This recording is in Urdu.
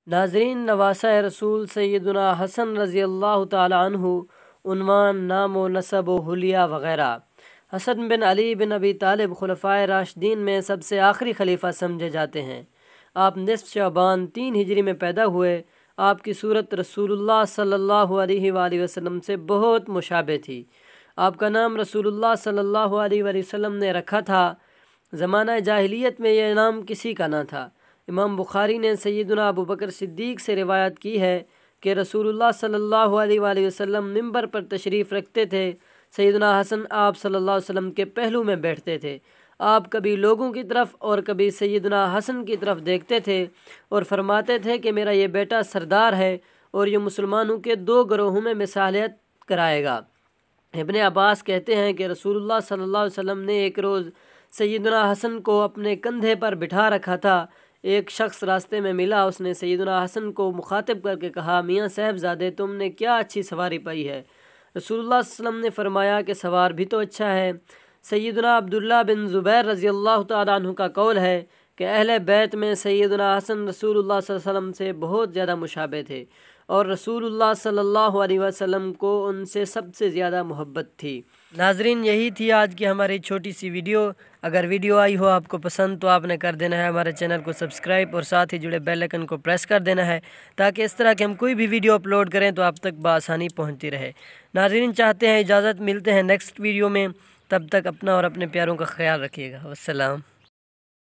ناظرین، نواسہ رسول سیدنا حسن رضی اللہ تعالی عنہ، عنوان، نام و نسب و حلیہ وغیرہ۔ حسن بن علی بن ابی طالب خلفائے راشدین میں سب سے آخری خلیفہ سمجھے جاتے ہیں۔ آپ نصف شعبان 3 ہجری میں پیدا ہوئے۔ آپ کی صورت رسول اللہ صلی اللہ علیہ وآلہ وسلم سے بہت مشابہ تھی۔ آپ کا نام رسول اللہ صلی اللہ علیہ وآلہ وسلم نے رکھا تھا۔ زمانہ جاہلیت میں یہ نام کسی کا نہ تھا۔ امام بخاری نے سیدنا ابو بکر صدیق سے روایت کی ہے کہ رسول اللہ صلی اللہ علیہ وآلہ وسلم منبر پر تشریف رکھتے تھے۔ سیدنا حسن آپ صلی اللہ علیہ وسلم کے پہلو میں بیٹھتے تھے۔ آپ کبھی لوگوں کی طرف اور کبھی سیدنا حسن کی طرف دیکھتے تھے اور فرماتے تھے کہ میرا یہ بیٹا سردار ہے اور یہ مسلمانوں کے 2 گروہوں میں مثالیت کرائے گا۔ ابن عباس کہتے ہیں کہ رسول اللہ صلی اللہ علیہ وسلم نے ایک روز سیدنا حسن کو اپنے کندھے پر بٹھا رکھا تھا۔ ایک شخص راستے میں ملا، اس نے سیدنا حسن کو مخاطب کر کے کہا، میاں صاحبزادے، تم نے کیا اچھی سواری پائی ہے؟ رسول اللہ صلی اللہ علیہ وسلم نے فرمایا کہ سوار بھی تو اچھا ہے۔ سیدنا عبداللہ بن زبیر رضی اللہ تعالیٰ عنہ کا قول ہے کہ اہل بیت میں سیدنا حسن رسول اللہ صلی اللہ علیہ وسلم سے بہت زیادہ مشابہ تھے اور رسول اللہ صلی اللہ علیہ وسلم کو ان سے سب سے زیادہ محبت تھی۔ ناظرین، یہی تھی آج کی ہماری چھوٹی سی ویڈیو۔ اگر ویڈیو آئی ہو آپ کو پسند تو آپ نے کر دینا ہے ہمارے چینل کو سبسکرائب اور ساتھ ہی جڑے بیل آئیکن کو پریس کر دینا ہے تاکہ اس طرح کہ ہم کوئی بھی ویڈیو اپلوڈ کریں تو آپ تک بآسانی پہنچتی رہے۔ ناظرین، چاہتے ہیں اجازت، ملتے ہیں نیکسٹ ویڈیو میں۔ تب تک اپنا اور اپنے پیاروں کا خیال رکھیے گا۔ والسلام۔